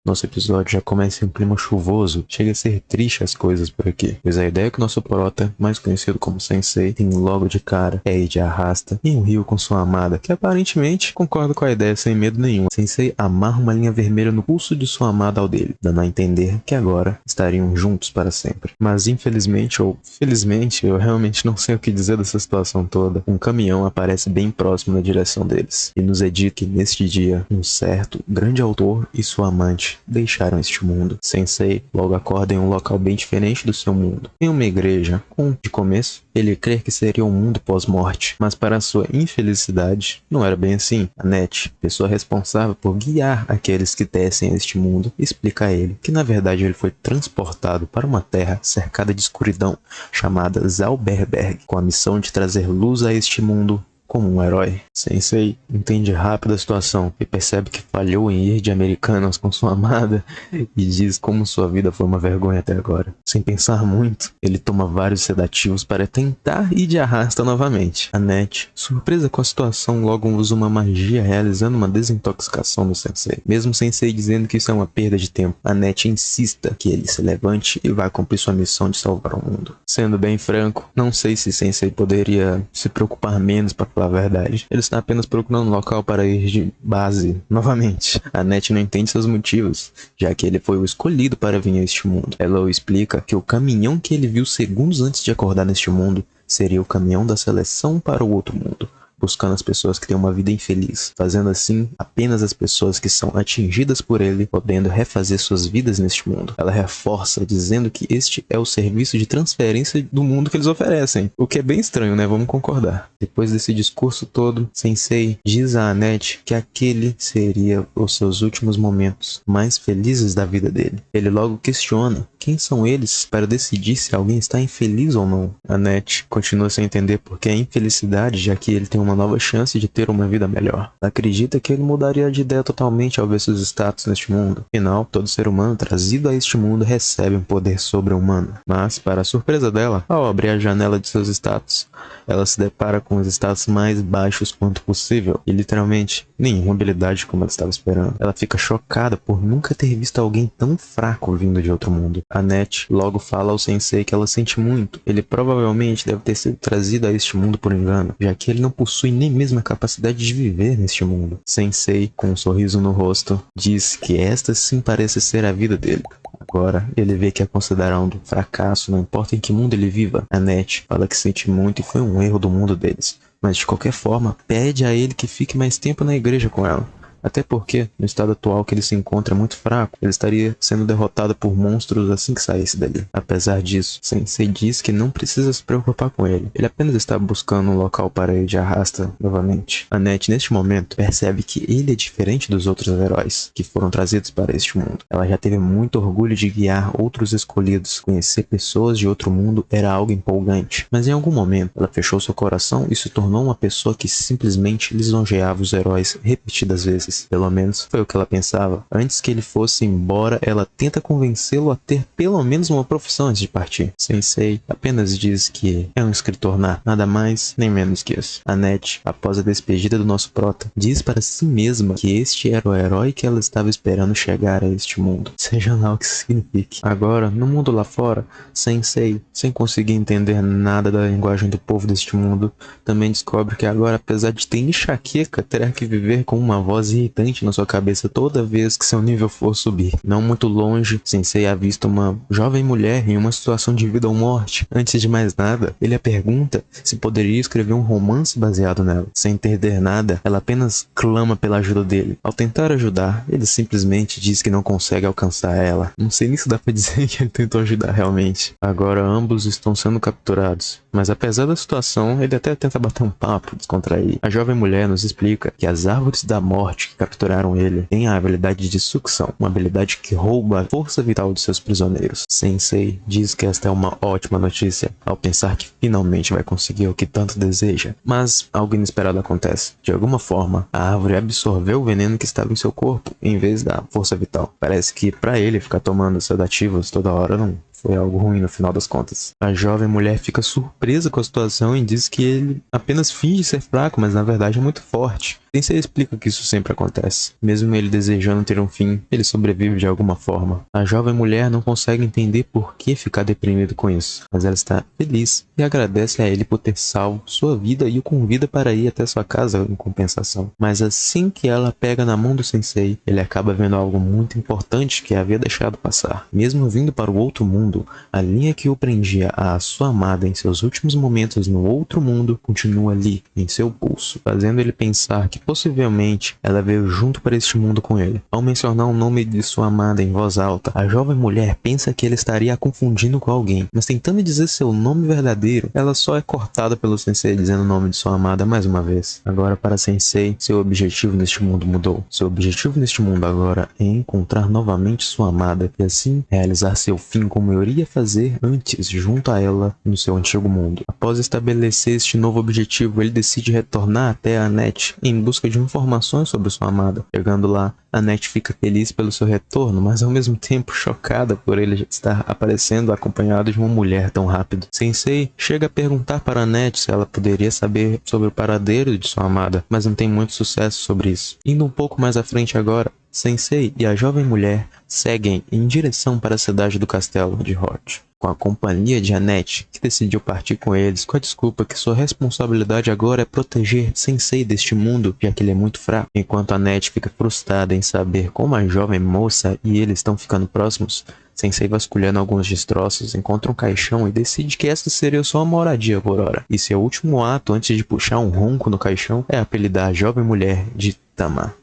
Nosso episódio já começa em um clima chuvoso, chega a ser triste as coisas por aqui, pois a ideia que o nosso prota, mais conhecido como Sensei, tem logo de cara é ir de arrasta em um rio com sua amada, que aparentemente concorda com a ideia sem medo nenhum. Sensei amarra uma linha vermelha no pulso de sua amada ao dele, dando a entender que agora estariam juntos para sempre. Mas infelizmente ou felizmente, eu realmente não sei o que dizer dessa situação toda, um caminhão aparece bem próximo na direção deles, e nos é dito que neste dia, um certo grande autor e sua amante deixaram este mundo. Sensei logo acorda em um local bem diferente do seu mundo, em uma igreja, de começo, ele crer que seria um mundo pós-morte, mas para sua infelicidade, não era bem assim. Annette, pessoa responsável por guiar aqueles que descem a este mundo, explica a ele que na verdade ele foi transportado para uma terra cercada de escuridão, chamada Zauberberg, com a missão de trazer luz a este mundo como um herói. Sensei entende rápido a situação e percebe que falhou em ir de Americanas com sua amada e diz como sua vida foi uma vergonha até agora. Sem pensar muito, ele toma vários sedativos para tentar ir de arrasta novamente. Annette, surpresa com a situação, logo usa uma magia realizando uma desintoxicação do Sensei. Mesmo o Sensei dizendo que isso é uma perda de tempo, Annette insista que ele se levante e vá cumprir sua missão de salvar o mundo. Sendo bem franco, não sei se Sensei poderia se preocupar menos para falar a verdade. Ele está apenas procurando um local para ir de base novamente. Annette não entende seus motivos, já que ele foi o escolhido para vir a este mundo. Ela o explica que o caminhão que ele viu segundos antes de acordar neste mundo seria o caminhão da seleção para o outro mundo, buscando as pessoas que têm uma vida infeliz, fazendo assim apenas as pessoas que são atingidas por ele podendo refazer suas vidas neste mundo. Ela reforça dizendo que este é o serviço de transferência do mundo que eles oferecem, o que é bem estranho, né? Vamos concordar. Depois desse discurso todo, Sensei diz a Annette que aquele seria os seus últimos momentos mais felizes da vida dele. Ele logo questiona quem são eles para decidir se alguém está infeliz ou não. Annette continua sem entender por que a infelicidade, já que ele tem uma nova chance de ter uma vida melhor. Ela acredita que ele mudaria de ideia totalmente ao ver seus status neste mundo. Afinal, todo ser humano trazido a este mundo recebe um poder sobre-humano. Mas, para a surpresa dela, ao abrir a janela de seus status, ela se depara com os status mais baixos quanto possível e literalmente nenhuma habilidade como ela estava esperando. Ela fica chocada por nunca ter visto alguém tão fraco vindo de outro mundo. Annette logo fala ao Sensei que ela sente muito. Ele provavelmente deve ter sido trazido a este mundo por engano, já que ele não possui nem mesmo a capacidade de viver neste mundo. Sensei, com um sorriso no rosto, diz que esta sim parece ser a vida dele. Agora, ele vê que é considerado um fracasso, não importa em que mundo ele viva. Annette fala que sente muito e foi um erro do mundo deles, mas de qualquer forma, pede a ele que fique mais tempo na igreja com ela. Até porque, no estado atual que ele se encontra muito fraco, ele estaria sendo derrotado por monstros assim que saísse dali. Apesar disso, Sensei diz que não precisa se preocupar com ele. Ele apenas está buscando um local para ir de arrasta novamente. Annette, neste momento, percebe que ele é diferente dos outros heróis que foram trazidos para este mundo. Ela já teve muito orgulho de guiar outros escolhidos. Conhecer pessoas de outro mundo era algo empolgante. Mas em algum momento, ela fechou seu coração e se tornou uma pessoa que simplesmente lisonjeava os heróis repetidas vezes. Pelo menos foi o que ela pensava. Antes que ele fosse embora, ela tenta convencê-lo a ter pelo menos uma profissão antes de partir. Sensei apenas diz que é um escritor nada mais nem menos que isso. Annette, após a despedida do nosso prota, diz para si mesma que este era o herói que ela estava esperando chegar a este mundo, seja lá o que signifique. Agora, no mundo lá fora, Sensei, sem conseguir entender nada da linguagem do povo deste mundo, também descobre que agora, apesar de ter enxaqueca, terá que viver com uma voz irritante na sua cabeça toda vez que seu nível for subir. Não muito longe, Sensei avista uma jovem mulher em uma situação de vida ou morte. Antes de mais nada, ele a pergunta se poderia escrever um romance baseado nela. Sem entender nada, ela apenas clama pela ajuda dele. Ao tentar ajudar, ele simplesmente diz que não consegue alcançar ela. Não sei nem se dá pra dizer que ele tentou ajudar realmente. Agora ambos estão sendo capturados, mas apesar da situação, ele até tenta bater um papo, descontrair. A jovem mulher nos explica que as árvores da morte que capturaram ele têm a habilidade de sucção, uma habilidade que rouba a força vital de seus prisioneiros. Sensei diz que esta é uma ótima notícia, ao pensar que finalmente vai conseguir o que tanto deseja. Mas algo inesperado acontece. De alguma forma, a árvore absorveu o veneno que estava em seu corpo, em vez da força vital. Parece que para ele ficar tomando sedativos toda hora não foi algo ruim no final das contas. A jovem mulher fica surpresa com a situação e diz que ele apenas finge ser fraco, mas na verdade é muito forte. Sensei explica que isso sempre acontece. Mesmo ele desejando ter um fim, ele sobrevive de alguma forma. A jovem mulher não consegue entender por que ficar deprimido com isso, mas ela está feliz e agradece a ele por ter salvo sua vida e o convida para ir até sua casa em compensação. Mas assim que ela pega na mão do sensei, ele acaba vendo algo muito importante que havia deixado passar. Mesmo vindo para o outro mundo, a linha que o prendia à sua amada em seus últimos momentos no outro mundo continua ali, em seu pulso, fazendo ele pensar que possivelmente ela veio junto para este mundo com ele. Ao mencionar o nome de sua amada em voz alta, a jovem mulher pensa que ele estaria a confundindo com alguém, mas tentando dizer seu nome verdadeiro, ela só é cortada pelo sensei dizendo o nome de sua amada mais uma vez. Agora para sensei, seu objetivo neste mundo mudou. Seu objetivo neste mundo agora é encontrar novamente sua amada e assim realizar seu fim como eu iria fazer antes junto a ela no seu antigo mundo. Após estabelecer este novo objetivo, ele decide retornar até a Annette em busca de informações sobre sua amada. Chegando lá, Annette fica feliz pelo seu retorno, mas ao mesmo tempo chocada por ele estar aparecendo acompanhado de uma mulher tão rápido. Sensei chega a perguntar para Annette se ela poderia saber sobre o paradeiro de sua amada, mas não tem muito sucesso sobre isso. Indo um pouco mais à frente agora, Sensei e a jovem mulher seguem em direção para a cidade do castelo de Hort, com a companhia de Annette, que decidiu partir com eles com a desculpa que sua responsabilidade agora é proteger Sensei deste mundo, já que ele é muito fraco. Enquanto Annette fica frustrada em saber como a jovem moça e ele estão ficando próximos, Sensei, vasculhando alguns destroços, encontra um caixão e decide que essa seria só uma moradia por hora. E seu último ato antes de puxar um ronco no caixão é apelidar a jovem mulher de Tama.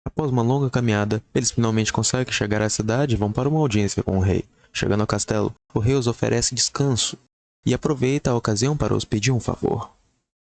Após uma longa caminhada, eles finalmente conseguem chegar à cidade e vão para uma audiência com o rei. Chegando ao castelo, o rei os oferece descanso e aproveita a ocasião para os pedir um favor.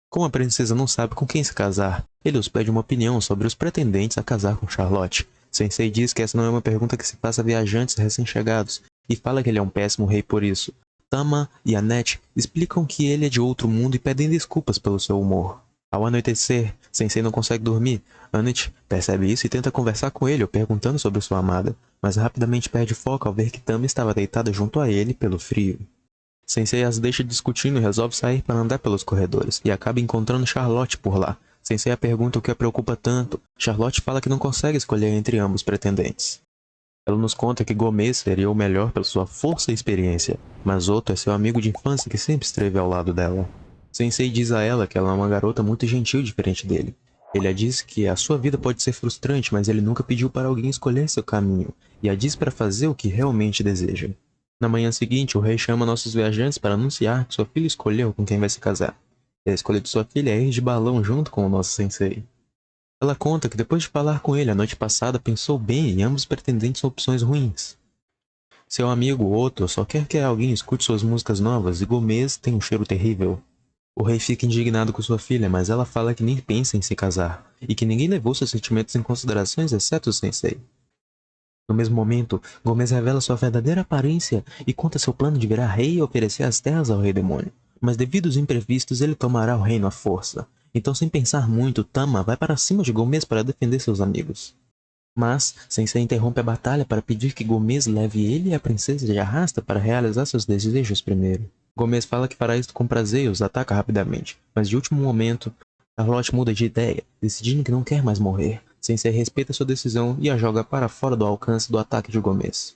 Como a princesa não sabe com quem se casar, ele os pede uma opinião sobre os pretendentes a casar com Charlotte. Sensei diz que essa não é uma pergunta que se faça a viajantes recém-chegados e fala que ele é um péssimo rei por isso. Tama e Annette explicam que ele é de outro mundo e pedem desculpas pelo seu humor. Ao anoitecer, Sensei não consegue dormir. Annette percebe isso e tenta conversar com ele, perguntando sobre sua amada, mas rapidamente perde foco ao ver que Tama estava deitada junto a ele pelo frio. Sensei as deixa discutindo e resolve sair para andar pelos corredores, e acaba encontrando Charlotte por lá. Sensei a pergunta o que a preocupa tanto. Charlotte fala que não consegue escolher entre ambos pretendentes. Ela nos conta que Gomez seria o melhor pela sua força e experiência, mas Otto é seu amigo de infância que sempre esteve ao lado dela. Sensei diz a ela que ela é uma garota muito gentil diferente dele. Ele a diz que a sua vida pode ser frustrante, mas ele nunca pediu para alguém escolher seu caminho, e a diz para fazer o que realmente deseja. Na manhã seguinte, o rei chama nossos viajantes para anunciar que sua filha escolheu com quem vai se casar. E a escolha de sua filha é ir de balão junto com o nosso sensei. Ela conta que depois de falar com ele a noite passada, pensou bem e ambos pretendentes são opções ruins. Seu amigo Otto só quer que alguém escute suas músicas novas e Gomez tem um cheiro terrível. O rei fica indignado com sua filha, mas ela fala que nem pensa em se casar, e que ninguém levou seus sentimentos em considerações exceto o sensei. No mesmo momento, Gomez revela sua verdadeira aparência e conta seu plano de virar rei e oferecer as terras ao rei demônio. Mas devido aos imprevistos, ele tomará o reino à força. Então, sem pensar muito, Tama vai para cima de Gomez para defender seus amigos. Mas, Sensei interrompe a batalha para pedir que Gomez leve ele e a princesa de arrasta para realizar seus desejos primeiro. Gomez fala que fará isso com prazer e os ataca rapidamente, mas de último momento, Charlotte muda de ideia, decidindo que não quer mais morrer. Sensei respeita sua decisão e a joga para fora do alcance do ataque de Gomez.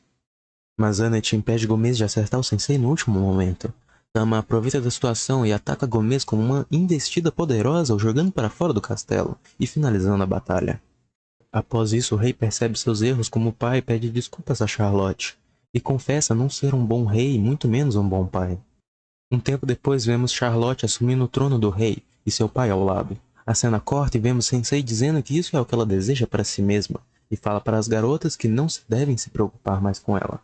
Mas Annette impede Gomez de acertar o Sensei no último momento. Tama aproveita da situação e ataca Gomez com uma investida poderosa, o jogando para fora do castelo e finalizando a batalha. Após isso, o rei percebe seus erros como pai e pede desculpas a Charlotte, e confessa não ser um bom rei e muito menos um bom pai. Um tempo depois vemos Charlotte assumindo o trono do rei e seu pai ao lado. A cena corta e vemos Sensei dizendo que isso é o que ela deseja para si mesma, e fala para as garotas que não devem se preocupar mais com ela.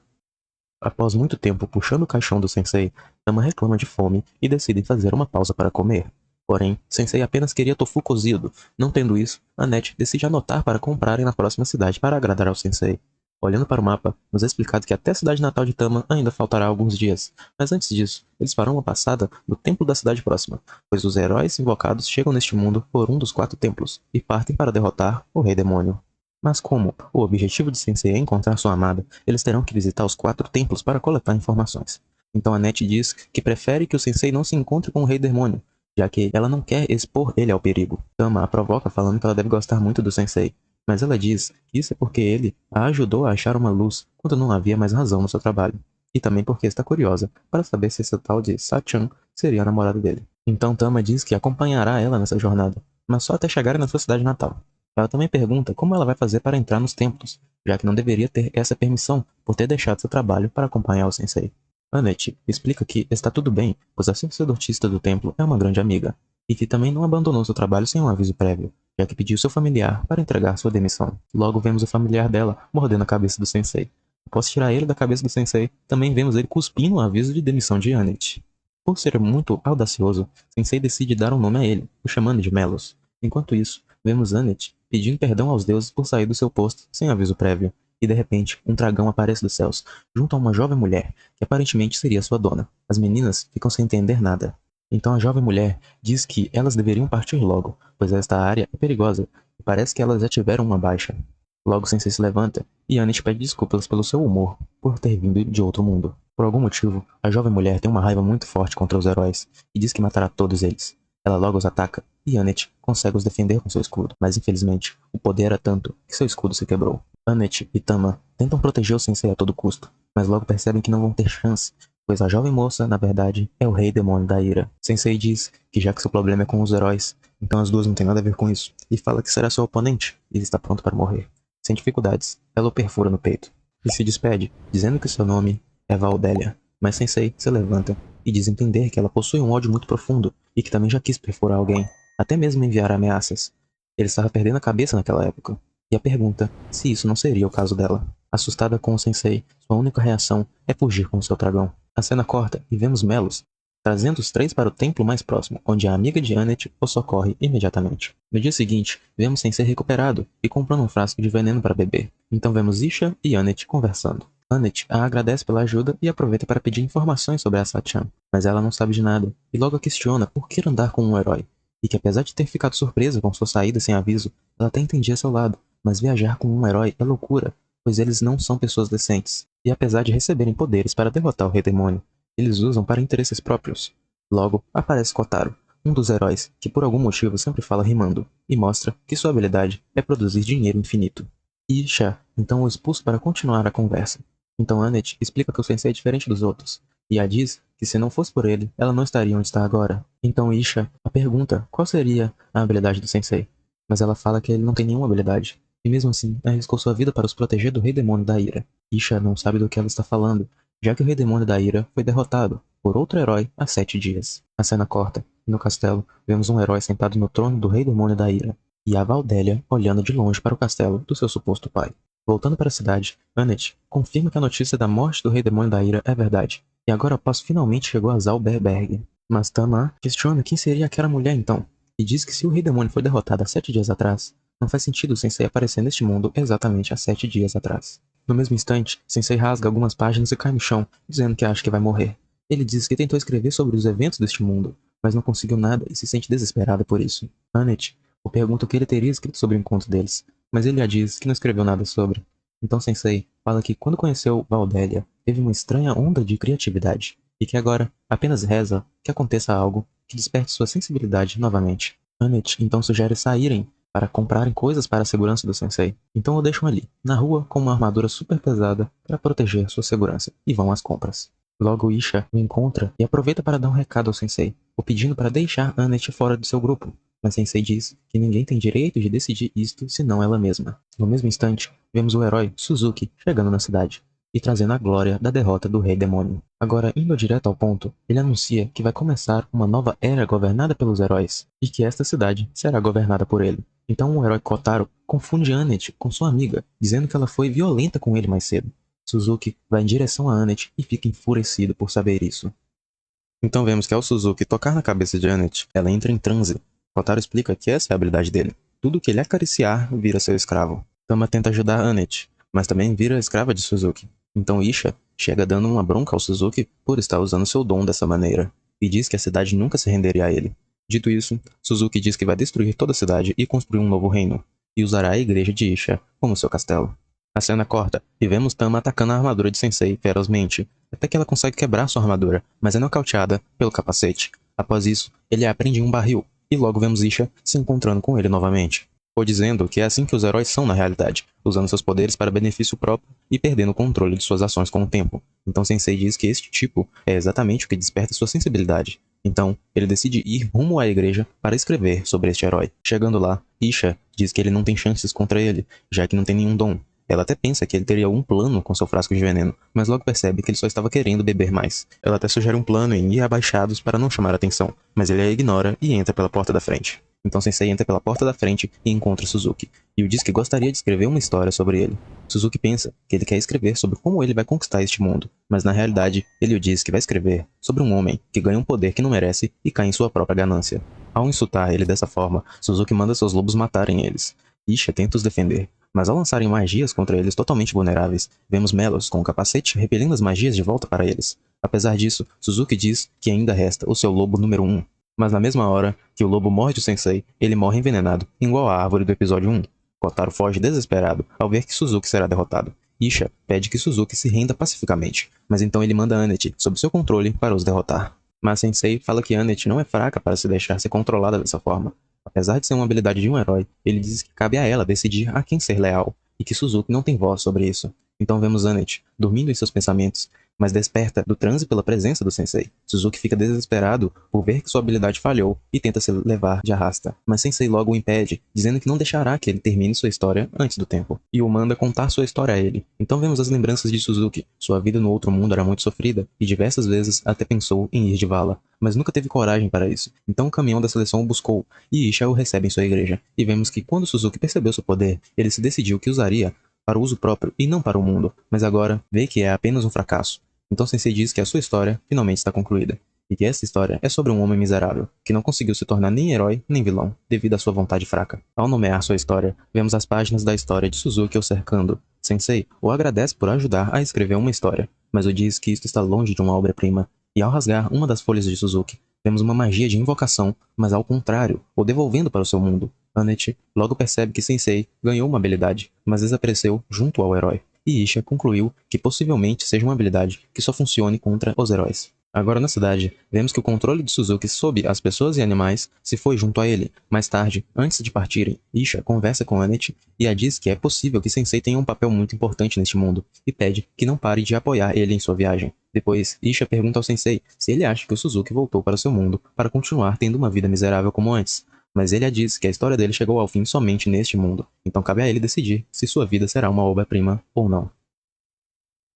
Após muito tempo puxando o caixão do Sensei, Tama reclama de fome e decide fazer uma pausa para comer. Porém, Sensei apenas queria tofu cozido. Não tendo isso, Annette decide anotar para comprarem na próxima cidade para agradar ao Sensei. Olhando para o mapa, nos é explicado que até a cidade natal de Tama ainda faltará alguns dias, mas antes disso, eles farão uma passada no templo da cidade próxima, pois os heróis invocados chegam neste mundo por um dos 4 templos, e partem para derrotar o Rei Demônio. Mas como o objetivo de Sensei é encontrar sua amada, eles terão que visitar os 4 templos para coletar informações. Então a Net diz que prefere que o Sensei não se encontre com o Rei Demônio, já que ela não quer expor ele ao perigo. Tama a provoca falando que ela deve gostar muito do Sensei, mas ela diz que isso é porque ele a ajudou a achar uma luz quando não havia mais razão no seu trabalho. E também porque está curiosa para saber se essa tal de Sachan seria a namorada dele. Então Tama diz que acompanhará ela nessa jornada, mas só até chegarem na sua cidade natal. Ela também pergunta como ela vai fazer para entrar nos templos, já que não deveria ter essa permissão por ter deixado seu trabalho para acompanhar o sensei. Annette explica que está tudo bem, pois a sacerdotista do templo é uma grande amiga, e que também não abandonou seu trabalho sem um aviso prévio, já que pediu seu familiar para entregar sua demissão. Logo vemos o familiar dela mordendo a cabeça do sensei. Após tirar ele da cabeça do sensei, também vemos ele cuspindo o aviso de demissão de Annette. Por ser muito audacioso, Sensei decide dar um nome a ele, o chamando de Melos. Enquanto isso, vemos Annette pedindo perdão aos deuses por sair do seu posto sem aviso prévio, e de repente, um dragão aparece dos céus, junto a uma jovem mulher, que aparentemente seria sua dona. As meninas ficam sem entender nada. Então a jovem mulher diz que elas deveriam partir logo, pois esta área é perigosa, e parece que elas já tiveram uma baixa. Logo Sensei se levanta, e Annette pede desculpas pelo seu humor, por ter vindo de outro mundo. Por algum motivo, a jovem mulher tem uma raiva muito forte contra os heróis, e diz que matará todos eles. Ela logo os ataca, e Annette consegue os defender com seu escudo, mas infelizmente, o poder era tanto que seu escudo se quebrou. Annette e Tama tentam proteger o Sensei a todo custo, mas logo percebem que não vão ter chance, pois a jovem moça, na verdade, é o Rei Demônio da Ira. Sensei diz que já que seu problema é com os heróis, então as duas não têm nada a ver com isso, e fala que será seu oponente, e ele está pronto para morrer. Sem dificuldades, ela o perfura no peito, e se despede, dizendo que seu nome é Valdélia, mas Sensei se levanta e diz entender que ela possui um ódio muito profundo e que também já quis perfurar alguém, até mesmo enviar ameaças. Ele estava perdendo a cabeça naquela época, e a pergunta se isso não seria o caso dela. Assustada com o Sensei, sua única reação é fugir com seu dragão. A cena corta e vemos Melos trazendo os 3 para o templo mais próximo, onde a amiga de Annette o socorre imediatamente. No dia seguinte, vemos Sensei recuperado e comprando um frasco de veneno para beber. Então vemos Isha e Annette conversando. Annette a agradece pela ajuda e aproveita para pedir informações sobre a Sachan, mas ela não sabe de nada, e logo a questiona por que andar com um herói, e que apesar de ter ficado surpresa com sua saída sem aviso, ela até entendia seu lado, mas viajar com um herói é loucura, pois eles não são pessoas decentes, e apesar de receberem poderes para derrotar o Rei Demônio, eles usam para interesses próprios. Logo, aparece Kotaro, um dos heróis, que por algum motivo sempre fala rimando, e mostra que sua habilidade é produzir dinheiro infinito. E Isha então o expulsa para continuar a conversa. Então Annette explica que o sensei é diferente dos outros, e a diz que se não fosse por ele, ela não estaria onde está agora. Então Isha a pergunta qual seria a habilidade do sensei, mas ela fala que ele não tem nenhuma habilidade, e mesmo assim arriscou sua vida para os proteger do Rei Demônio da Ira. Isha não sabe do que ela está falando, já que o Rei Demônio da Ira foi derrotado por outro herói há 7 dias. A cena corta, e no castelo vemos um herói sentado no trono do Rei Demônio da Ira, e a Valdélia olhando de longe para o castelo do seu suposto pai. Voltando para a cidade, Annette confirma que a notícia da morte do Rei Demônio da Ira é verdade, e agora a paz finalmente chegou a Zauberberg. Mas Tama questiona quem seria aquela mulher então, e diz que se o Rei Demônio foi derrotado há 7 dias atrás, não faz sentido o Sensei aparecer neste mundo exatamente há 7 dias atrás. No mesmo instante, Sensei rasga algumas páginas e cai no chão, dizendo que acha que vai morrer. Ele diz que tentou escrever sobre os eventos deste mundo, mas não conseguiu nada e se sente desesperado por isso. Annette o pergunta o que ele teria escrito sobre o encontro deles, mas ele a diz que não escreveu nada sobre. Então Sensei fala que quando conheceu Valdélia, teve uma estranha onda de criatividade, e que agora apenas reza que aconteça algo que desperte sua sensibilidade novamente. Annette então sugere saírem para comprarem coisas para a segurança do Sensei. Então o deixam ali, na rua, com uma armadura super pesada para proteger sua segurança, e vão às compras. Logo Isha o encontra e aproveita para dar um recado ao Sensei, o pedindo para deixar Annette fora de seu grupo, mas Sensei diz que ninguém tem direito de decidir isto senão ela mesma. No mesmo instante, vemos o herói Suzuki chegando na cidade, e trazendo a glória da derrota do Rei Demônio. Agora, indo direto ao ponto, ele anuncia que vai começar uma nova era governada pelos heróis, e que esta cidade será governada por ele. Então o herói Kotaro confunde Annette com sua amiga, dizendo que ela foi violenta com ele mais cedo. Suzuki vai em direção a Annette e fica enfurecido por saber isso. Então vemos que ao Suzuki tocar na cabeça de Annette, ela entra em transe. Kotaro explica que essa é a habilidade dele. Tudo que ele acariciar vira seu escravo. Tama tenta ajudar Annette, mas também vira escrava de Suzuki. Então Isha chega dando uma bronca ao Suzuki por estar usando seu dom dessa maneira, e diz que a cidade nunca se renderia a ele. Dito isso, Suzuki diz que vai destruir toda a cidade e construir um novo reino. e usará a igreja de Isha como seu castelo. A cena corta e vemos Tama atacando a armadura de Sensei ferozmente, até que ela consegue quebrar sua armadura, mas é nocauteada pelo capacete. Após isso, ele a prende em um barril, e logo vemos Isha se encontrando com ele novamente. Ou dizendo que é assim que os heróis são na realidade, usando seus poderes para benefício próprio e perdendo o controle de suas ações com o tempo. Então Sensei diz que este tipo é exatamente o que desperta sua sensibilidade. Então, ele decide ir rumo à igreja para escrever sobre este herói. Chegando lá, Isha diz que ele não tem chances contra ele, já que não tem nenhum dom. Ela até pensa que ele teria algum plano com seu frasco de veneno, mas logo percebe que ele só estava querendo beber mais. Ela até sugere um plano em ir abaixados para não chamar atenção, mas ele a ignora e entra pela porta da frente. Então Sensei entra pela porta da frente e encontra Suzuki, e o diz que gostaria de escrever uma história sobre ele. Suzuki pensa que ele quer escrever sobre como ele vai conquistar este mundo, mas na realidade ele o diz que vai escrever sobre um homem que ganha um poder que não merece e cai em sua própria ganância. Ao insultar ele dessa forma, Suzuki manda seus lobos matarem eles. Isha tenta os defender, mas ao lançarem magias contra eles totalmente vulneráveis, vemos Melos com o capacete repelindo as magias de volta para eles. Apesar disso, Suzuki diz que ainda resta o seu lobo número 1. Mas na mesma hora que o lobo morde o Sensei, ele morre envenenado, igual a árvore do episódio 1. Kotaro foge desesperado ao ver que Suzuki será derrotado. Isha pede que Suzuki se renda pacificamente, mas então ele manda Annette sob seu controle para os derrotar. Mas Sensei fala que Annette não é fraca para se deixar ser controlada dessa forma. Apesar de ser uma habilidade de um herói, ele diz que cabe a ela decidir a quem ser leal, e que Suzuki não tem voz sobre isso. Então vemos Annette, dormindo em seus pensamentos, mas desperta do transe pela presença do Sensei. Suzuki fica desesperado por ver que sua habilidade falhou e tenta se levar de arrasta, mas Sensei logo o impede, dizendo que não deixará que ele termine sua história antes do tempo, e o manda contar sua história a ele. Então vemos as lembranças de Suzuki. Sua vida no outro mundo era muito sofrida, e diversas vezes até pensou em ir de vala, mas nunca teve coragem para isso. Então o caminhão da seleção o buscou, e Isha o recebe em sua igreja. E vemos que quando Suzuki percebeu seu poder, ele se decidiu que usaria para o uso próprio e não para o mundo, mas agora vê que é apenas um fracasso. Então Sensei diz que a sua história finalmente está concluída, e que essa história é sobre um homem miserável, que não conseguiu se tornar nem herói nem vilão, devido à sua vontade fraca. Ao nomear sua história, vemos as páginas da história de Suzuki o cercando. Sensei o agradece por ajudar a escrever uma história, mas o diz que isto está longe de uma obra-prima, e ao rasgar uma das folhas de Suzuki, vemos uma magia de invocação, mas ao contrário, o devolvendo para o seu mundo. Annette logo percebe que Sensei ganhou uma habilidade, mas desapareceu junto ao herói. E Isha concluiu que possivelmente seja uma habilidade que só funcione contra os heróis. Agora na cidade, vemos que o controle de Suzuki sobre as pessoas e animais se foi junto a ele. Mais tarde, antes de partirem, Isha conversa com Annette e a diz que é possível que Sensei tenha um papel muito importante neste mundo, e pede que não pare de apoiar ele em sua viagem. Depois, Isha pergunta ao Sensei se ele acha que o Suzuki voltou para seu mundo para continuar tendo uma vida miserável como antes. Mas ele a diz que a história dele chegou ao fim somente neste mundo, então cabe a ele decidir se sua vida será uma obra-prima ou não.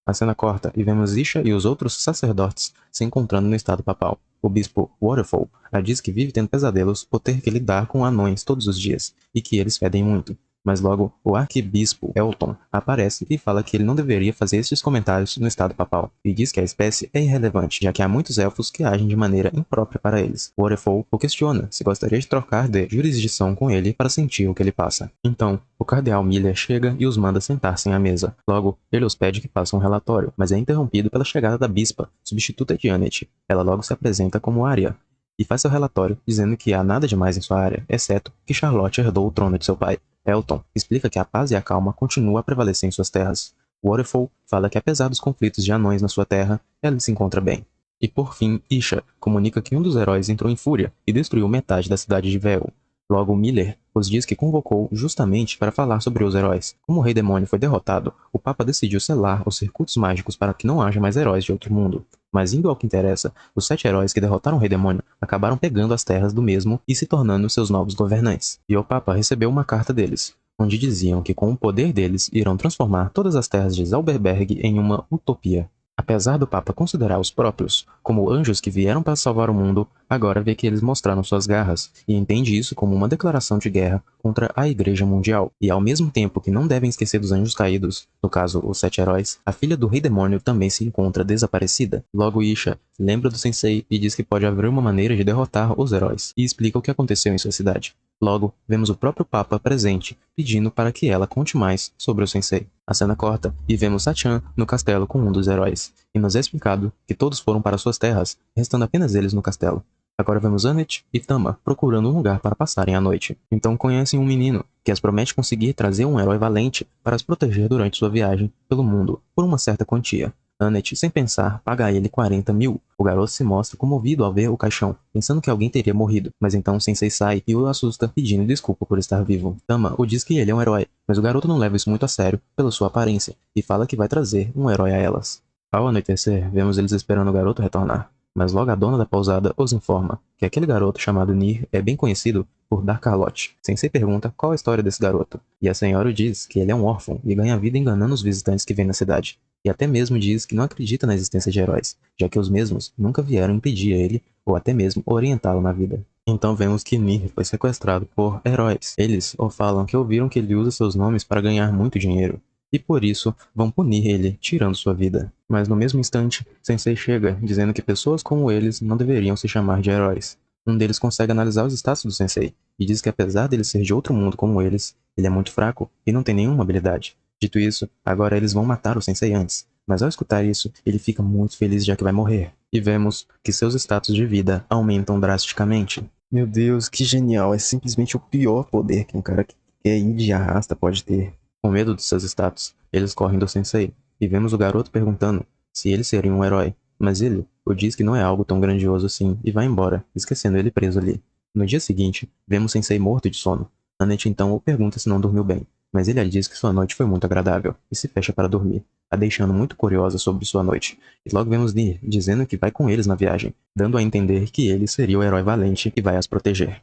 A cena corta e vemos Isha e os outros sacerdotes se encontrando no estado papal. O bispo Waterfall a diz que vive tendo pesadelos por ter que lidar com anões todos os dias, e que eles fedem muito. Mas logo, o arquebispo Elton aparece e fala que ele não deveria fazer estes comentários no estado papal, e diz que a espécie é irrelevante, já que há muitos elfos que agem de maneira imprópria para eles. Waterfall o questiona se gostaria de trocar de jurisdição com ele para sentir o que ele passa. Então, o cardeal Miller chega e os manda sentar-se à mesa. Logo, ele os pede que façam um relatório, mas é interrompido pela chegada da bispa, substituta de Annette. Ela logo se apresenta como Arya, e faz seu relatório dizendo que há nada demais em sua área, exceto que Charlotte herdou o trono de seu pai. Elton explica que a paz e a calma continuam a prevalecer em suas terras. Waterfall fala que apesar dos conflitos de anões na sua terra, ela se encontra bem. E por fim, Isha comunica que um dos heróis entrou em fúria e destruiu metade da cidade de Veil. Logo, Miller os diz que convocou justamente para falar sobre os heróis. Como o Rei Demônio foi derrotado, o Papa decidiu selar os circuitos mágicos para que não haja mais heróis de outro mundo. Mas indo ao que interessa, os 7 heróis que derrotaram o Rei Demônio acabaram pegando as terras do mesmo e se tornando seus novos governantes. E o Papa recebeu uma carta deles, onde diziam que com o poder deles irão transformar todas as terras de Zauberberg em uma utopia. Apesar do Papa considerar os próprios como anjos que vieram para salvar o mundo, agora vê que eles mostraram suas garras, e entende isso como uma declaração de guerra contra a Igreja Mundial. E ao mesmo tempo que não devem esquecer dos anjos caídos, no caso os 7 heróis, a filha do Rei Demônio também se encontra desaparecida. Logo Isha lembra do Sensei e diz que pode haver uma maneira de derrotar os heróis, e explica o que aconteceu em sua cidade. Logo, vemos o próprio Papa presente, pedindo para que ela conte mais sobre o Sensei. A cena corta e vemos Sachan no castelo com um dos heróis, e nos é explicado que todos foram para suas terras, restando apenas eles no castelo. Agora vemos Annette e Tama procurando um lugar para passarem a noite. Então conhecem um menino que as promete conseguir trazer um herói valente para as proteger durante sua viagem pelo mundo por uma certa quantia. Annette, sem pensar, paga a ele 40 mil. O garoto se mostra comovido ao ver o caixão, pensando que alguém teria morrido, mas então Sensei sai e o assusta, pedindo desculpa por estar vivo. Tama o diz que ele é um herói, mas o garoto não leva isso muito a sério pela sua aparência e fala que vai trazer um herói a elas. Ao anoitecer, vemos eles esperando o garoto retornar. Mas logo a dona da pousada os informa que aquele garoto chamado Nir é bem conhecido por dar calote. Sensei pergunta qual a história desse garoto, e a senhora diz que ele é um órfão e ganha vida enganando os visitantes que vêm na cidade. E até mesmo diz que não acredita na existência de heróis, já que os mesmos nunca vieram impedir ele ou até mesmo orientá-lo na vida. Então vemos que Nir foi sequestrado por heróis. Eles o falam que ouviram que ele usa seus nomes para ganhar muito dinheiro, e por isso vão punir ele, tirando sua vida. Mas no mesmo instante, Sensei chega, dizendo que pessoas como eles não deveriam se chamar de heróis. Um deles consegue analisar os status do Sensei, e diz que apesar dele ser de outro mundo como eles, ele é muito fraco e não tem nenhuma habilidade. Dito isso, agora eles vão matar o Sensei antes. Mas ao escutar isso, ele fica muito feliz já que vai morrer. E vemos que seus status de vida aumentam drasticamente. Meu Deus, que genial! É simplesmente o pior poder que um cara que quer ir de arrasta pode ter. Com medo de seus status, eles correm do Sensei, e vemos o garoto perguntando se ele seria um herói, mas ele o diz que não é algo tão grandioso assim e vai embora, esquecendo ele preso ali. No dia seguinte, vemos Sensei morto de sono. Annette então o pergunta se não dormiu bem, mas ele lhe diz que sua noite foi muito agradável, e se fecha para dormir, a deixando muito curiosa sobre sua noite. E logo vemos Nir dizendo que vai com eles na viagem, dando a entender que ele seria o herói valente que vai as proteger.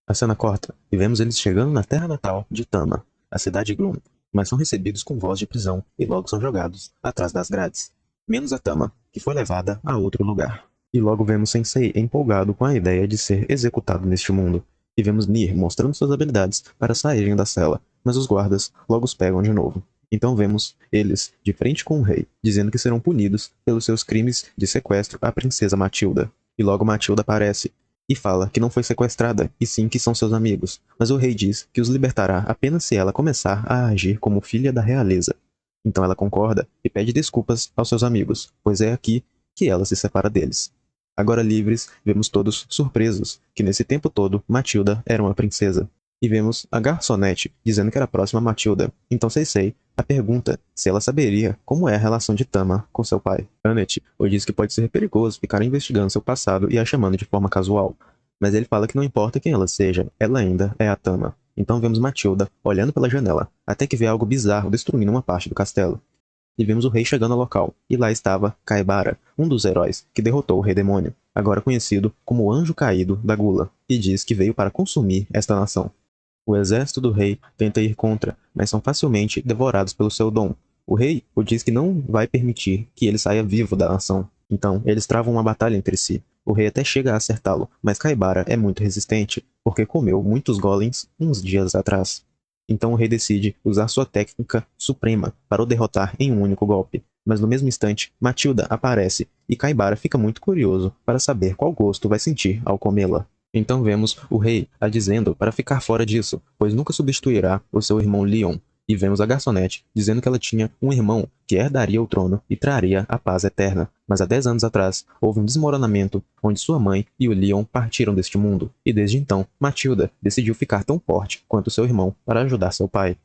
A cena corta, e vemos eles chegando na terra natal de Tama, a cidade Gloom, mas são recebidos com voz de prisão e logo são jogados atrás das grades. Menos a Tama, que foi levada a outro lugar. E logo vemos Sensei empolgado com a ideia de ser executado neste mundo. E vemos Nir mostrando suas habilidades para saírem da cela, mas os guardas logo os pegam de novo. Então vemos eles de frente com o rei, dizendo que serão punidos pelos seus crimes de sequestro à princesa Matilda. E logo Matilda aparece e fala que não foi sequestrada, e sim que são seus amigos, mas o rei diz que os libertará apenas se ela começar a agir como filha da realeza. Então ela concorda e pede desculpas aos seus amigos, pois é aqui que ela se separa deles. Agora livres, vemos todos surpresos que nesse tempo todo Matilda era uma princesa. E vemos a garçonete dizendo que era próxima a Matilda. Então Sensei a pergunta se ela saberia como é a relação de Tama com seu pai. Annette o diz que pode ser perigoso ficar investigando seu passado e a chamando de forma casual. Mas ele fala que não importa quem ela seja, ela ainda é a Tama. Então vemos Matilda olhando pela janela, até que vê algo bizarro destruindo uma parte do castelo. E vemos o rei chegando ao local, e lá estava Kaibara, um dos heróis que derrotou o Rei Demônio, agora conhecido como o Anjo Caído da Gula, e diz que veio para consumir esta nação. O exército do rei tenta ir contra, mas são facilmente devorados pelo seu dom. O rei o diz que não vai permitir que ele saia vivo da nação. Então, eles travam uma batalha entre si. O rei até chega a acertá-lo, mas Kaibara é muito resistente, porque comeu muitos golems uns dias atrás. Então o rei decide usar sua técnica suprema para o derrotar em um único golpe. Mas no mesmo instante, Matilda aparece, e Kaibara fica muito curioso para saber qual gosto vai sentir ao comê-la. Então vemos o rei a dizendo para ficar fora disso, pois nunca substituirá o seu irmão Leon. E vemos a garçonete dizendo que ela tinha um irmão que herdaria o trono e traria a paz eterna. Mas há 10 anos atrás, houve um desmoronamento onde sua mãe e o Leon partiram deste mundo. E desde então, Matilda decidiu ficar tão forte quanto seu irmão para ajudar seu pai.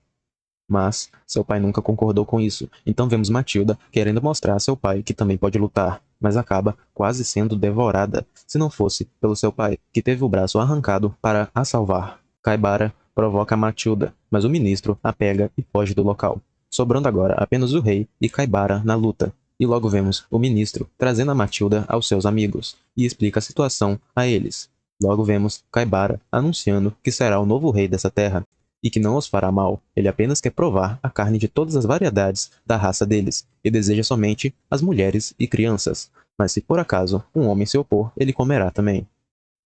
Mas seu pai nunca concordou com isso, então vemos Matilda querendo mostrar a seu pai que também pode lutar, mas acaba quase sendo devorada, se não fosse pelo seu pai, que teve o braço arrancado para a salvar. Kaibara provoca Matilda, mas o ministro a pega e foge do local, sobrando agora apenas o rei e Kaibara na luta. E logo vemos o ministro trazendo a Matilda aos seus amigos, e explica a situação a eles. Logo vemos Kaibara anunciando que será o novo rei dessa terra, e que não os fará mal, ele apenas quer provar a carne de todas as variedades da raça deles, e deseja somente as mulheres e crianças, mas se por acaso um homem se opor, ele comerá também.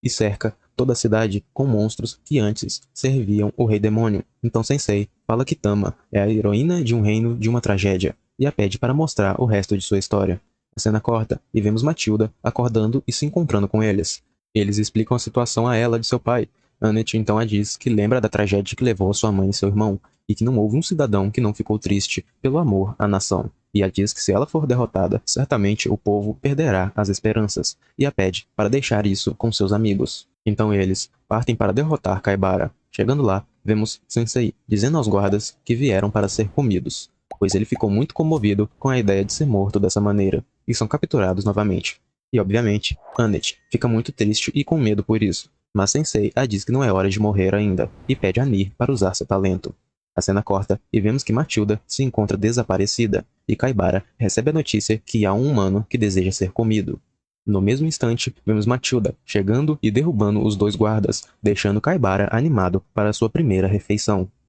E cerca toda a cidade com monstros que antes serviam o Rei Demônio. Então Sensei fala que Tama é a heroína de um reino de uma tragédia, e a pede para mostrar o resto de sua história. A cena corta, e vemos Matilda acordando e se encontrando com eles. Eles explicam a situação a ela de seu pai, Annette então a diz que lembra da tragédia que levou a sua mãe e seu irmão, e que não houve um cidadão que não ficou triste pelo amor à nação. E a diz que se ela for derrotada, certamente o povo perderá as esperanças, e a pede para deixar isso com seus amigos. Então eles partem para derrotar Kaibara. Chegando lá, vemos Sensei dizendo aos guardas que vieram para ser comidos, pois ele ficou muito comovido com a ideia de ser morto dessa maneira, e são capturados novamente. E obviamente, Annette fica muito triste e com medo por isso, mas Sensei a diz que não é hora de morrer ainda, e pede a Nir para usar seu talento. A cena corta e vemos que Matilda se encontra desaparecida, e Kaibara recebe a notícia que há um humano que deseja ser comido. No mesmo instante, vemos Matilda chegando e derrubando os dois guardas, deixando Kaibara animado para sua primeira refeição.